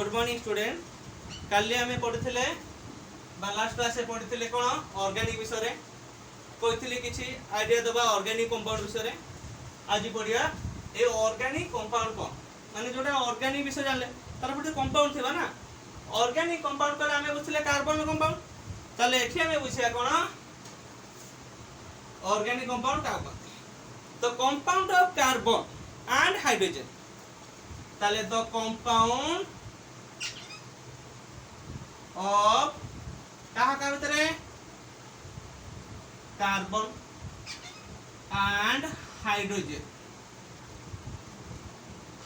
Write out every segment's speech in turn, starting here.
Good morning student. काली आमे पढ़िथिले बा last class से पढ़िथिले कोन ऑर्गेनिक विषय रे कोइथिले किछि आईडिया दबा ऑर्गेनिक कंपाउंड विषय रे। आज पढ़िया ए ऑर्गेनिक कंपाउंड को माने जोटा ऑर्गेनिक विषय जानले तार पटे कंपाउंड थिबा ना। ऑर्गेनिक कंपाउंड कले आमे बुझिले कार्बन कंपाउंड। ताले एठी आमे बुझिया कोन ऑर्गेनिक कंपाउंड का तो compound of carbon and hydrogen. ताले द कंपाउंड ऑफ कहा का भीतर carbon and hydrogen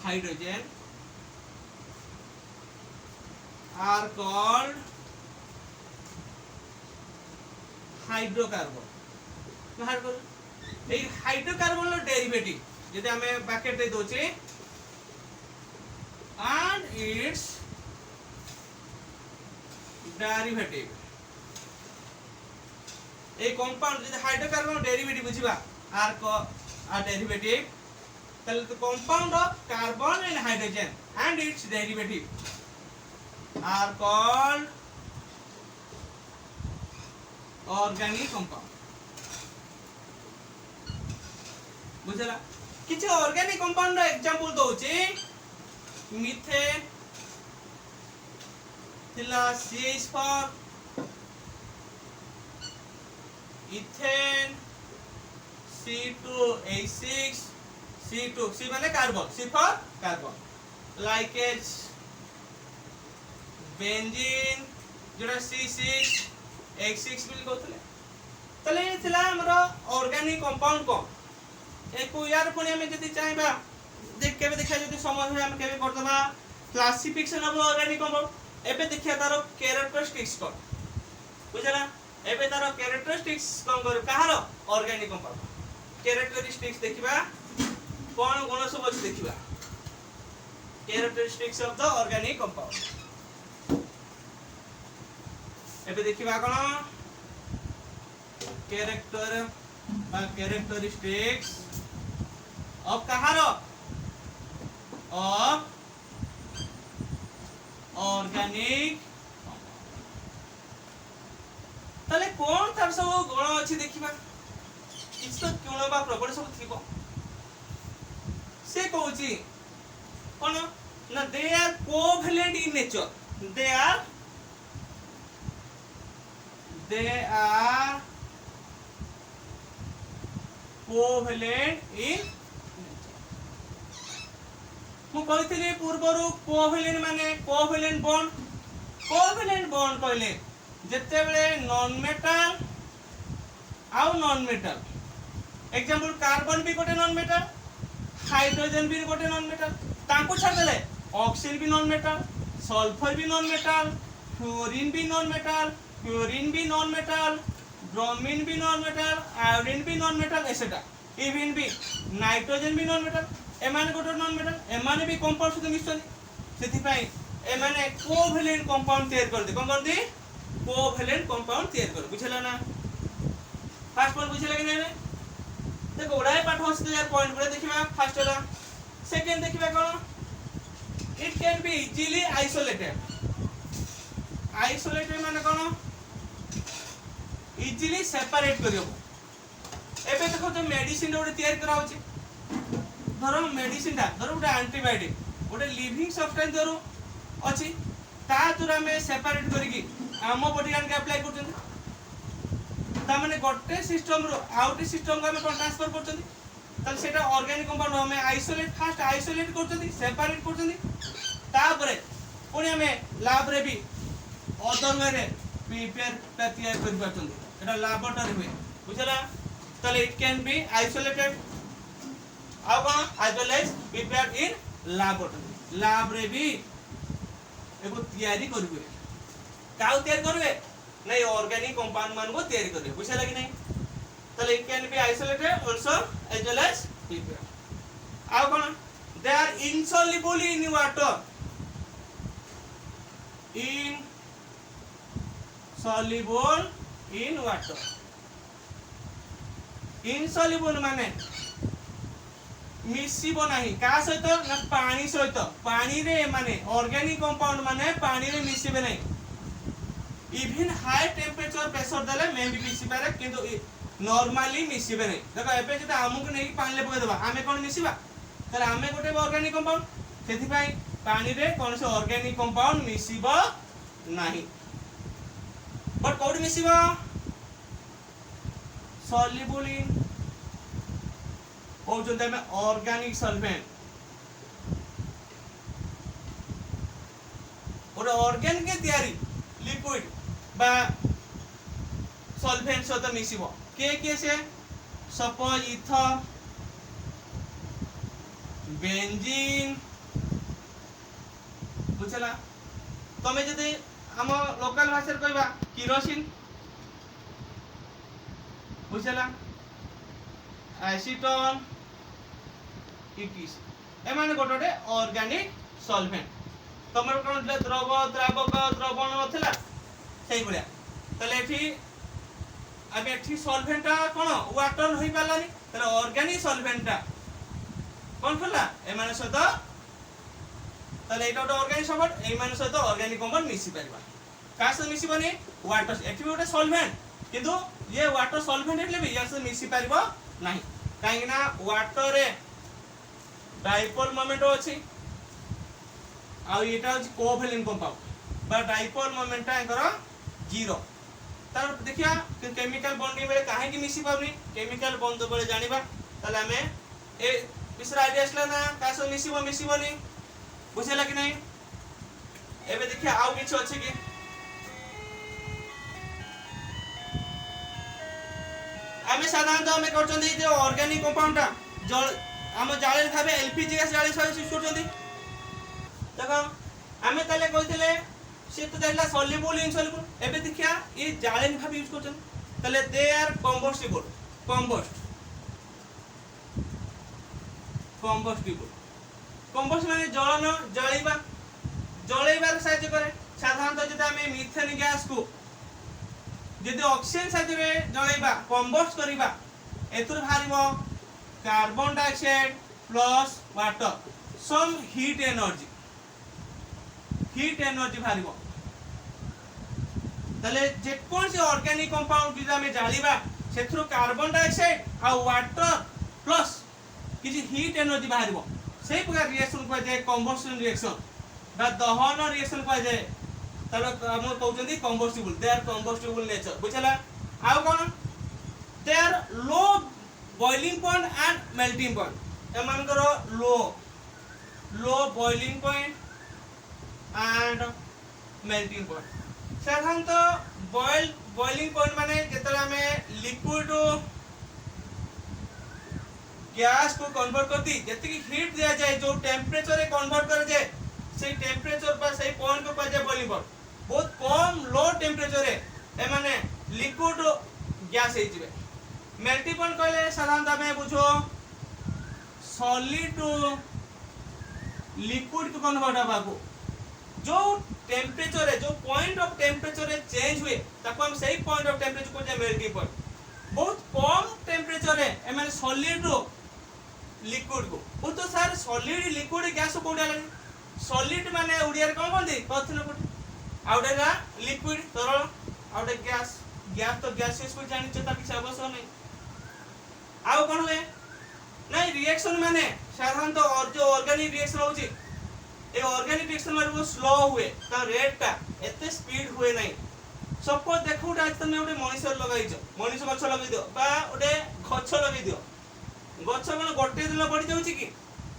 hydrogen are called hydrocarbon. बाहर कर ए हाइड्रोकार्बन लो डेरिवेटिव जदि हमें ब्रैकेट दे दोचे and its derivative ए कंपाउंड जदि हाइड्रोकार्बन डेरिवेटिव बुझिबा आर को आर डेरिवेटिव तले तो compound of carbon and hydrogen and its derivative are called organic compound. बुझला किछ ऑर्गेनिक कंपाउंड एग्जांपल दोची मीथेन थिला CH4 ethane C2H6 C2 C माने कार्बन C फॉर कार्बन लाइकेज बेंजीन जोड़ा C6H6 बिल कहतले तले थिला हमरो ऑर्गेनिक कंपाउंड को एको यार पुनी हमें जदी चाहबा देख केबे देखा जदी समझ में हम केबे करदबा क्लासिफिकेशन ऑफ ऑर्गेनिक कंपाउंड एबे देखिया तारो कैरेक्टरिस्टिक्स को बुझला एबे तारो कैरेक्टरिस्टिक्स कोन कर कहारो ऑर्गेनिक कंपाउंड कैरेक्टरिस्टिक्स देखिबा कोन गुण सब अछि देखिबा characteristics of the organic compound. एबे देखिबा कोन कैरेक्टर बा कैरेक्टरिस्टिक्स ऑफ कहारो ऑफ ऑर्गेनिक तले कोन तार सब गुण अछि देखिबा किछ तो गुण बा प्रॉपर्टी सब थिबो से कहूची कोन ना they are covalent in nature they are covalent in मु कहथिले पूर्वरु कोवैलेंट माने कोवैलेंट बॉन्ड कहले जते बेले नॉन मेटल आउ नॉन मेटल एग्जांपल कार्बन भी गोटे नॉन मेटल हाइड्रोजन भी गोटे नॉन मेटल तांको छाड़ देले ऑक्सीजन भी नॉन मेटल सल्फर भी नॉन मेटल फ्लोरीन भी नॉन मेटल क्लोरीन भी नॉन मेटल ब्रोमीन भी नॉन मेटल आयोडीन भी नॉन मेटल एसेटा इवन भी नाइट्रोजन भी नॉन मेटल एमाने गोटे नॉन मेटल एमाने भी कंपाउंड सहित मिसछन सेति पई एमाने कोवैलेंट कंपाउंड तैयार करदे कोन करदे कोवैलेंट कंपाउंड तैयार कर बुझला ना। फर्स्ट पॉइंट बुझला कि नै देखो ओडाय पाठ होस यार पॉइंट गुडे देखिबा फर्स्ट होला सेकंड देखिबा कोन it can be easily isolated माने कोन इजीली सेपरेट करियो। एबे देखो जो मेडिसिन ओडे तैयार करा होची धरो मेडिसिन ता धरो ओडे एंटीबायोटिक ओडे लिविंग सब्सटेंस धरो अछि ता तुरा में सेपरेट करिकि आमो बॉडी के अप्लाई करछन ता माने गोटे सिस्टम रो आउट सिस्टम को हम ट्रांसफर करछन तल सेटा ऑर्गेनिक कंपाउंड हमें आइसोलेट करछन सेपरेट करछन तापरे पुनी हमें लैब रे भी अदर वे रे प्रिपेयर तैयार कर परछन एटा लैबोरेटरी में बुझला तले इट कैन बी आइसोलेटेड आउ कोन as well as prepared in laboratory lab रे भी एको तैयारी करबे काउ तैयार करबे नहीं ऑर्गेनिक कंपाउंड मान को तैयारी करबे बुझला कि नहीं तले it can be isolated also as well as prepared आउ कोन they are insoluble in water insoluble माने मिसिबो नाही का सहित ना पानी सहित पानी रे माने ऑर्गेनिक कंपाउंड माने पानी रे मिसिबे नहीं इवन हाई टेम्परेचर प्रेशर देले मे भी मिसि पारे किंतु नॉर्मली मिसिबे नहीं देखो एबे जते हमकु नै पानी ले पके देबा आमे कोन मिसिबा तर आमे गोटे ऑर्गेनिक कंपाउंड सेथि पई पानी रे कोन से ऑर्गेनिक कंपाउंड मिसिबो नाही बट कोड मिसिबो soluble in कहते हैं ऑर्गेनिक सॉल्वेंट और ऑर्गेन के तैयारी लिक्विड बा सॉल्वेंट सहित मिसिबो के से सपोज इथर बेंजीन बुझला तमे जदि हम लोकल भाषा कहबा किरोसिन बुझला एसीटोन इटिस एमाने गोटे ऑर्गेनिक सॉल्वेंट तमर कोन द्रव द्रावक द्रवण नथिला सेही बलिया तले एठी अब एठी सॉल्वेंट कोन वाटर होई पालानी तले ऑर्गेनिक सॉल्वेंट कोन फला एमाने सहित तले एटा गोटे ऑर्गेनिक सॉल्वेंट एमाने सहित ऑर्गेनिक कंपाउंड मिसि परबा का से मिसिबनी वाटर एठी गोटे सॉल्वेंट किंतु ये वाटर सॉल्वेंट हेले भी या से मिसि परबो नाही काहे ना वाटर रे डाइपोल मोमेंट अछि आ एटा अछि कोवेलेंट कंपाउंड बा डाइपोल मोमेंट एकर 0 तार देखिया केमिकल बॉन्डिंग बेले काहे कि मिसि पाबनी केमिकल बॉन्ड बेले जानिबा तले हमें ए बिसरा आईडिया असला ना कासो मिसिबोनी बुझेला कि नहीं एबे देखिया आउ किछ अछि कि आमे साधारणतः हमें करचंदी जे ऑर्गेनिक कंपाउंड ता जल हम जाळे खाबे एलपीजी गैस जाळे सहित यूज करचंदी देखो आमे तले कहितले से तो देला सॉल्युबल इनसॉल्युबल एबे देखिया ए जाळे भाबे यूज करचन तले दे आर कंबस्टिबल कंबस्ट माने जळन जळैबार साहाय्य करे साधारणतः जदि हमें मीथेन गैस को जदि ऑक्सीजन साथे जळैबा कंबस्ट करिबा एतुर भारिबो carbon dioxide plus water some heat energy भारिबो तले जे कोन से ऑर्गेनिक कंपाउंड जदि हमें जालिबा सेथुर कार्बन डाइऑक्साइड आ वाटर प्लस किछि हीट एनर्जी भारिबो सेही प्रकार रिएक्शन को जाय कंबस्टन रिएक्शन बा दहन रिएक्शन को जाय तब हम कहउचंदी combustible they are combustible nature बुझला आ कोन they are low boiling point and melting point एमान करो low boiling point and melting point साधारणतः बॉइलिंग पॉइंट माने जेतला हमें लिक्विड गैस को कन्वर्ट करती जति की हीट दिया जाए जो टेंपरेचर रे कन्वर्ट कर जाए से टेंपरेचर पर सही पॉइंट को पाजे बॉइलिंग पॉइंट बहुत कम लो टेंपरेचर रे ए माने लिक्विड गैस हे जिवे मेल्टिंग पॉइंट कहले साधारणतः में बुझो सॉलिड टू लिक्विड को कन्वर्ट होबाको जो टेंपरेचर है जो पॉइंट ऑफ टेंपरेचर रे चेंज हुए ताको हम सही पॉइंट ऑफ टेंपरेचर को जे मेल्टिंग पॉइंट बहुत कम टेंपरेचर रे ए माने सॉलिड रो लिक्विड को वो तो सर सॉलिड लिक्विड गैस को डालनी सॉलिड माने उड़िया रे कोन बोलदी पथन कोठी आउडेला लिक्विड तरल आउडे गैस तो गैसेस को जानि चता कि आवश्यक नहीं आउ कोन ले नहीं रिएक्शन माने साधारणतः और जो ऑर्गेनिक रिएक्शन होची ए ऑर्गेनिक रिएक्शन माने वो स्लो हुए ता रेट ता एते स्पीड हुए नहीं सपोज देखो आज तुम ओटे मनुष्य लगाइछ मनुष्य गछ लगाइ दियो बा ओटे गछ लगाइ दियो गछ कोन गोटे दिन बढ़ी जाउची कि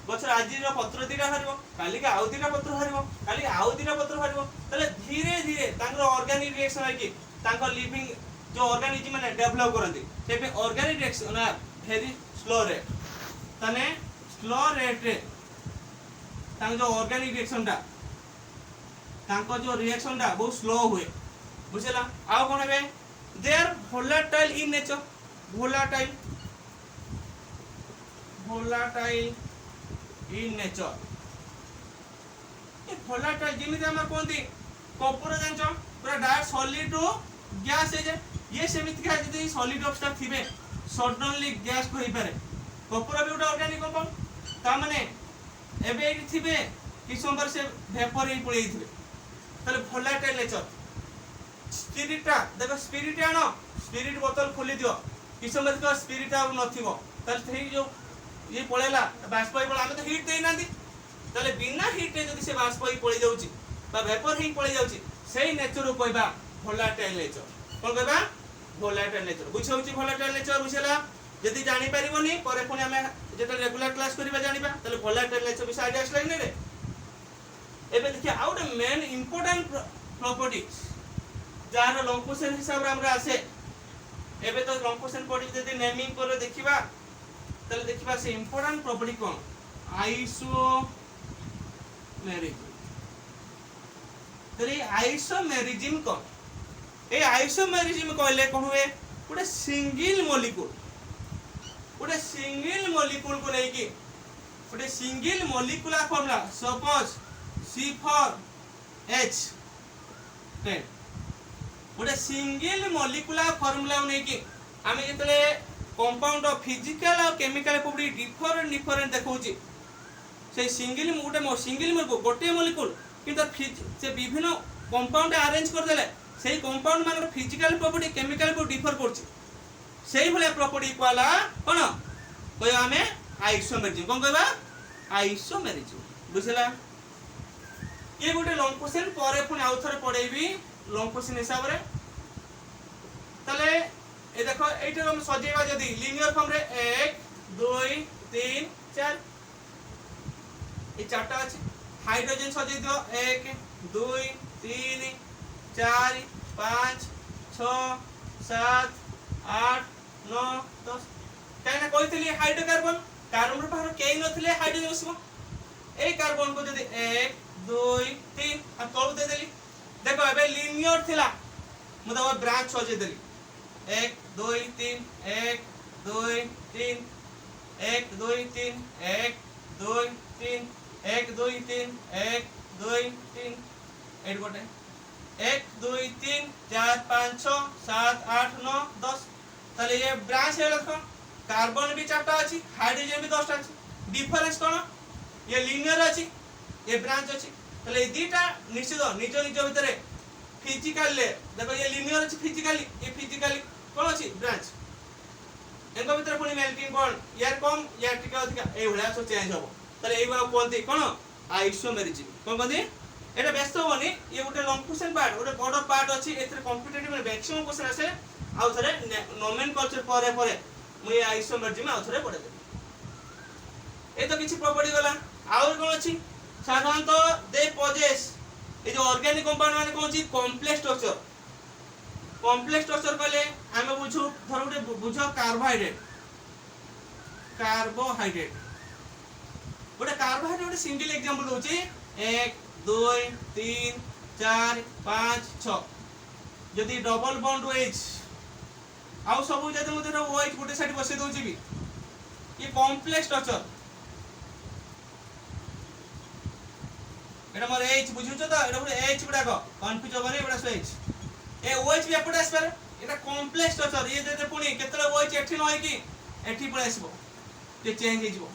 गछ आज रो पत्र दिटा हरिबो काली का आउ दिटा पत्र हरिबो काली आउ दिटा पत्र हरिबो तले धीरे धीरे तांकर ऑर्गेनिक रिएक्शन है कि तांकर लिविंग जो ऑर्गेनिज्म माने डेवलप करंती सेबे ऑर्गेनिक रिएक्शन ना वेरी स्लो रेट तने स्लो रेट रे तांग जो ऑर्गेनिक रिएक्शन ता तांको जो रिएक्शन ता बहुत स्लो हुए बुझला आउ कोन बे they are volatile in nature volatile in nature ए वोलेटाइल जेमिति हमर कोनती कपूर जानचो पूरा डायरेक्ट सॉलिड टू गैस है जे ये सेमिति का जदी सॉलिड ऑब्स्टेक थिबे सडनली गैस को होई पारे कपूर भी उटा ऑर्गेनिक कंपाउंड ता माने एबे एठी थिबे कि समबर से वेपर ही पळेई थिबे ताले भोलाटाइल नेचर स्पिरिटा देखो स्पिरिट आनो स्पिरिट बोतल खोली दियो कि समबर को स्पिरिट आ नथिबो ताले थेई जो ये पळेला बाष्प ही पळे आमे तो हीट देई नांदी ताले बिना हीट रे जदी से बाष्प ही पळे जाउची बा वेपर ही पळे जाउची सेही नेचर को कहबा भोलाटाइल नेचर कोन कहबा भोलाटाइल नेचर बुझाउची भोलाटाइल नेचर बुझेला जदी जानि परिबोनी परे पुनी आमे जेटा रेगुलर क्लास करिबा जानिबा ताले भोलाटाइल नेचर विषय आइडिया आसला नै रे एबे देखिए out main important properties jar long question हिसाब रे हमरा आसे एबे तो लॉन्ग क्वेश्चन पढि जदी नेमिंग करे देखिबा ताले देखिबा से इंपोर्टेंट प्रॉपर्टी कोन आइसोमेरिज्म तरी आइसोमेरिज्म कोन ए आइसोमेरिज्म कहले कोन हुए गोटे सिंगल मॉलिक्यूल को नहीं कि गोटे single molecular formula suppose C4H10 गोटे सिंगल मॉलिक्यूलर फॉर्मूला नहीं कि आमे जतले कंपाउंड फिजिकल और केमिकल प्रॉपर्टी डिफरेंट देखौची से सिंगल गोटे मॉलिक्यूल किंतु से विभिन्न कंपाउंड अरेंज कर देले सेही कंपाउंड मान फिजिकल प्रॉपर्टी केमिकल को डिफर करछि सेही भले प्रॉपर्टी कोला कोन कहयो हमें आइसोमेरिज्म कोन कहबा आइसोमेरिज्म बुझला ये गोटे लॉन्ग क्वेश्चन परे पुनी आउ थरे पढेबी लॉन्ग क्वेश्चन हिसाब रे तले ए देखो एटा हम सजेबा जदी लीनियर फॉर्म रे 1 2 3 4 ए चारटा अछि हाइड्रोजन सजे दियो 1 2 3 4 5 6 7 8 9 10 काइना कहितली हाइड्रोकार्बन कार्बन पर केई नथिले हाइड्रोजन बसबो ए कार्बन को जदी 1 2 3 आ तळु दे देली देखो एबे लीनियर थिला मु तो ब्रांच सजे देली 1 2 3 1 2 3 1 2 3 1 2 3 1 2 3 1 2 3 एट गोटे 1 2 3 4 5 6 7 8 9 10 ताले ये ब्रांच है लखो कार्बन भी चारटा अछि हाइड्रोजन भी 10टा अछि डिफरेंस कोन ये लीनियर अछि ये ब्रांच अछि ताले ये दीटा निश्चित निज भितरे फिजिकली देखो ये लीनियर अछि फिजिकली ये फिजिकली कोन अछि ब्रांच एनको भितरे पुनी मेल्टिंग पॉइंट यार कम यार टिका अधिक ए भला सो चेंज होबो ताले एई बा कोनती कोन आइसोमेरिज्म कोन कोनती एटा व्यस्त होनी ये गोटे लॉन्ग क्वेश्चन पार्ट गोटे बड़ पार्ट अछि एथरे कॉम्पिटिटिव में मैक्सिमम क्वेश्चन आसे आउ थरे नोमेनक्लेचर परे मुई आइसोमेरिज्म आउ थरे पढे दे ए तो किछि प्रॉपर्टी वाला आउ कोन अछि साधारणतः दे पजेस ए जो ऑर्गेनिक कंपाउंड माने कोन अछि कॉम्प्लेक्स स्ट्रक्चर कहले हमें बुझू धर गोटे बुझो कार्बोहाइड्रेट गोटे सिंगल एग्जांपल होची 1 2 3 4 5 6 जदी डबल बॉन्ड OH आउ सब जदी मते OH गोटे साइड बसे दोची भी ये कॉम्प्लेक्स स्ट्रक्चर एटा मोर H बुझुछ तो एटा गोटे H गुडा को कंफ्यूज होबनी एटा H ए OH भी एपटे आसपर एटा कॉम्प्लेक्स स्ट्रक्चर ये देते पुनी केतले OH एठी न होई कि एठी पळे आसीबो ते चेंज हे जिवो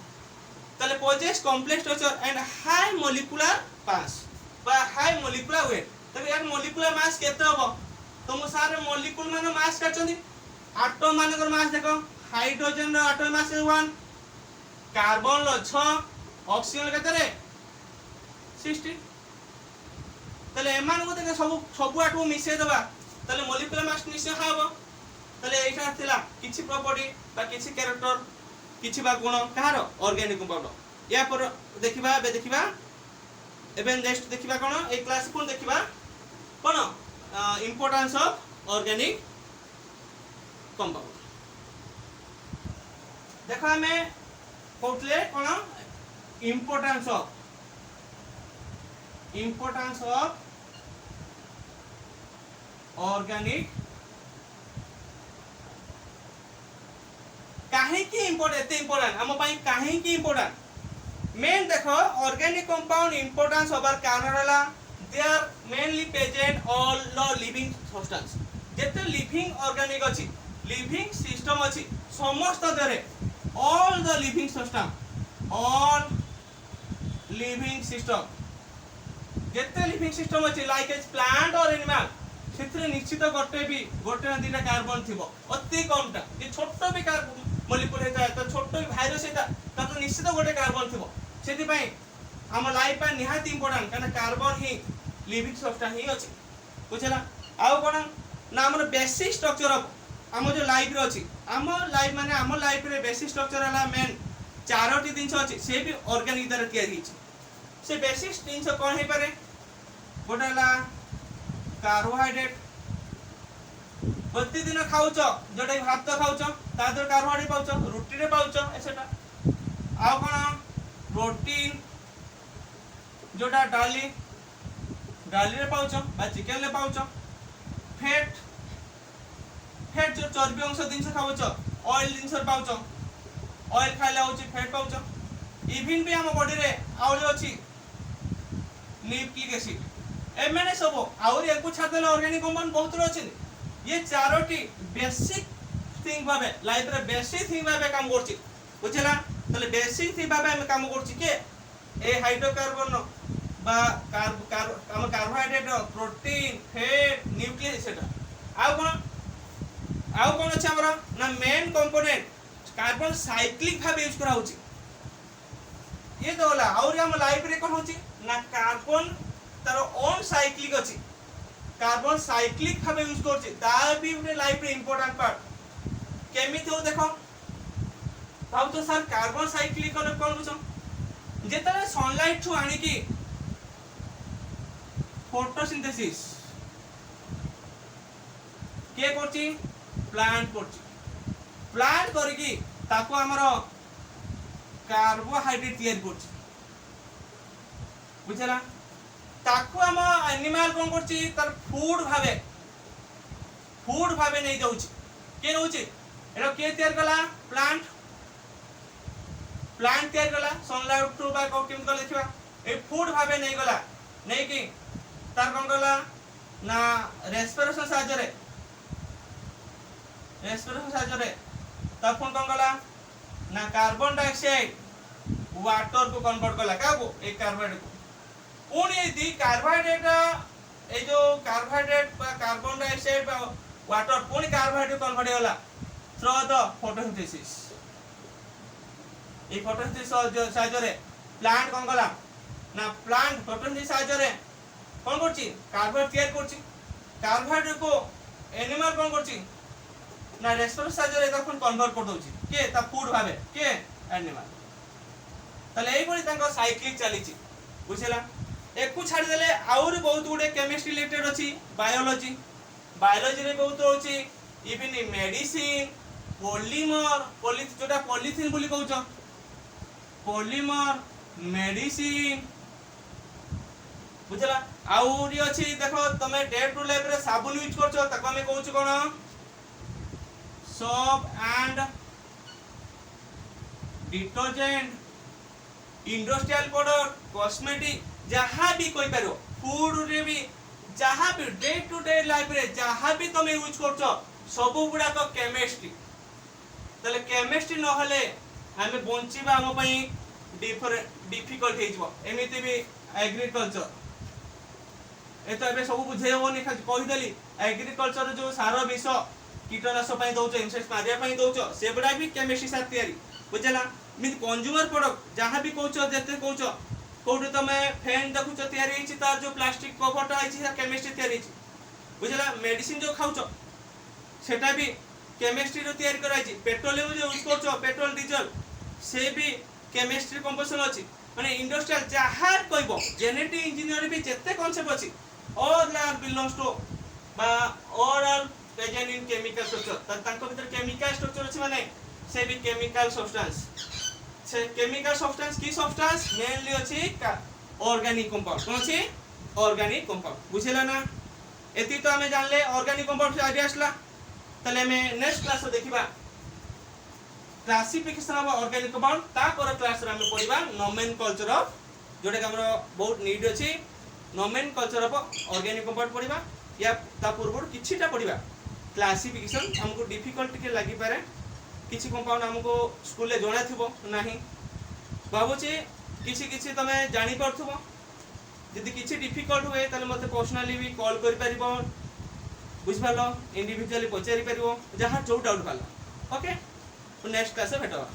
ताले possess complex structure and high molecular mass बा हाई मॉलिक्यूलर वेट तबे यार मॉलिक्यूलर मास केते होबो तुम सारे मॉलिक्यूल माने मास काचंदी एटम माने कर मास देखो हाइड्रोजन रो एटम मास 1 कार्बन रो 6 ऑक्सीजन केते रे 60 तले एमान को देख सब एटम मिसे दबा तले मॉलिक्यूलर मास निश्चय हाबो तले एटा थिला किछि प्रॉपर्टी बा किछि कैरेक्टर किछि बा गुण कहार ऑर्गेनिक कंपाउंड या पर देखिबा एबे नेक्स्ट देखिबा कोन ए क्लास कोन देखिबा कोन इंपोर्टेंस ऑफ ऑर्गेनिक कंपाउंड देखो हमें कोटले कोन इंपोर्टेंस ऑफ ऑर्गेनिक काहे की इंपोर्टेंट हम पई काहे की इंपोर्टेंट मेन देखो ऑर्गेनिक कंपाउंड इंपोर्टेंस ओवर कारणला they are mainly present all the living substance जेते लिविंग ऑर्गेनिक अछि लिविंग सिस्टम अछि समस्त दरे all the living system all living system जेते लिविंग सिस्टम अछि लाइक एज प्लांट और एनिमल सेथरे निश्चित गोटे ना दुटा कार्बन थिबो अति कमटा जे छोटो भी कार्बन मॉलिक्यूल हेता तो छोटो भी भाइरस हेता तो निश्चित गोटे कार्बन थिबो सेति पई हम लाइफ पर निहाती इंपोर्टेंट कारण कार्बन ही लिविंग सब्सटेंस ही अछि बुझला आउ कोन ना हमर बेसिक स्ट्रक्चर ऑफ हम जो लाइफ रे अछि हम लाइफ माने हम लाइफ रे बेसिक स्ट्रक्चर हला मेन चारोटी दिन अछि से भी ऑर्गेनिक द्वारा तैयारी हिछि से बेसिक दिन कोन हे पारे गोटा हला कार्बोहाइड्रेट प्रतिदिन खाऊच जोटा भात खाऊच ता दर कार्बोहाइड्रेट पाउच रुटी रे पाउच एसेटा आ कोन प्रोटीन जोटा डाली रे पाउच बा चिकन रे पाउच फैट जो चर्बी अंश दिन खाऊच ऑयल दिन पाउच ऑयल खाइले होची फैट पाउच इवन भी हम बॉडी रे आउली अछि न्यूक्लिक एसिड ए माने सब और एको छाडले ऑर्गेनिक कंपाउंड बहुत अछि ये चारोटी बेसिक थिंग भाबे लाइफ रे बेसिक थिंग भाबे काम करछि बुझला तले बेसिक थिंग भाबे हम काम करछि के ए हाइड्रोकार्बन बा carbohydrate protein fat nucleic acid आउ कोन अछि हमरा ना मेन कंपोनेंट कार्बन साइक्लिक भाबे यूज करा होछि ये दोला और हम लाइफ रे कोन होछि ना कार्बन तार ओन साइक्लिक अछि कार्बन साइक्लिक भाबे यूज करछि ता भी उने लाइफ रे इंपोर्टेंट पार्ट केमिति हो देखो भाव तो सर कार्बन साइक्लिक कोन बुझो जेतले सनलाइट छु आनी की फोटोसिंथेसिस के करछि प्लांट करछि प्लांट करकी ताको हमरो कार्बोहाइड्रेट तैयार करछि बुझला ताको हम एनिमल कोन करछि तार फूड भाबे नै जाउछि के रहउछि एरो के तैयार कला प्लांट तैयार कला सनलाइट टू बा को केमिकल देखिबा ए फूड भाबे नै गला नै कि तार कोन गला ना रेस्पिरेशन साहाय्य रे ता फोन कोन गला ना कार्बन डाइऑक्साइड वाटर को कन्वर्ट कला का को एक कार्बोहाइड्रेट को पुणी दी कार्बोहाइड्रेट ए जो कार्बोहाइड्रेट बा कार्बन डाइऑक्साइड बा वाटर पुणी कार्बोहाइड्रेट कन्वर्ट होला through the photosynthesis A photosynthesis साहाय्य रे प्लांट कोन गला ना प्लांट फोटोसिंथेसिस साहाय्य रे कोन करछि कार्बोहाइड्रेट तैयार करछि कार्बोहाइड्रेट को एनिमल कोन करछि ना रेस्पिरेशन साहाय्य रे तखन कन्वर्ट कर दोछि के ता फूड भाबे के एनिमल तले एई बडी तांको साइक्लिक चलीछि बुझिला एकु छाडी देले और बहुत गुडे केमिस्ट्री रिलेटेड अछि बायोलॉजी रे बहुत होछि इवन मेडिसिन पॉलीमर जोटा पॉलीथिन बोली कहउछ पॉलीमर मेडिसिन बुझला आउरी अछि देखो तमे डे टू लाइफ रे साबुन यूज करछो ताको हमें कहउछ कोन soap and detergent industrial product cosmetic जहाँ भी कोई पारो फूड रे भी जहाँ भी डे टू डे लाइफ रे जहाँ भी तुम यूज करछो सब गुडा को केमिस्ट्री तले केमिस्ट्री न हले हमें बंचिबा हम पई डिफिकल्ट हे जबो एमिति भी एग्रीकल्चर ए तो एबे सब बुझे होनी खाली कहि देली एग्रीकल्चर जो सारो विष कीटनाशक पई दोचो इंसेक्ट मारिया पई दोचो सेबडा भी केमिस्ट्री साथ तयारी बुझला मिन कंज्यूमर प्रोडक्ट जहाँ भी कहउछो जते कहउछो कोठे तमे फैन देखुछ तयारी हिची तार जो प्लास्टिक कवरटा हिची सा केमिस्ट्री तयारी हिची बुझला मेडिसिन जो खाउछ सेटा भी केमिस्ट्री रो तयारी कराइची पेट्रोलियम जो यूज करछो पेट्रोल डीजल से भी केमिस्ट्री कंपोजिशन अछि माने इंडस्ट्रियल जहाँ कहबो जेनेटिक इंजीनियर भी जते कांसेप्ट अछि ऑल आर बिलोंग्स टू बा all are present in chemical structure त तांको भीतर केमिकल स्ट्रक्चर अछि माने से भी केमिकल सब्सटेंस से केमिकल सब्सटेंस की सब्सटेंस मेनली अछि ऑर्गेनिक कंपाउंड कोन अछि ऑर्गेनिक कंपाउंड बुझिला ना एति तो हमें जानले ऑर्गेनिक कंपाउंड से आइडिया आसला तले हमें नेक्स्ट क्लास रे देखिबा क्लासिफिकेशन ऑफ ऑर्गेनिक कंपाउंड ता पर क्लास रे हमें पढिबा नोमेनकल्चर ऑफ जोटे हमरो बहुत नीड अछि नोमेनकल्चर ऑफ ऑर्गेनिक कंपाउंड पढिबा या ता पूर्व किछिटा पढिबा क्लासिफिकेशन हमको डिफिकल्ट के लागि पारे किछि कंपाउंड हमको स्कूल ले जणा थिबो नाही भावुची किसी किसी तमे जानी पड़थुबो यदि किसी डिफिकल्ट हुए ताले मते पर्सनली भी कॉल करि परिबो बुझिपालो इंडिविजुअली पचारि परिबो जहाँ जो डाउट पाला ओके नेक्स्ट क्लास भेटवा।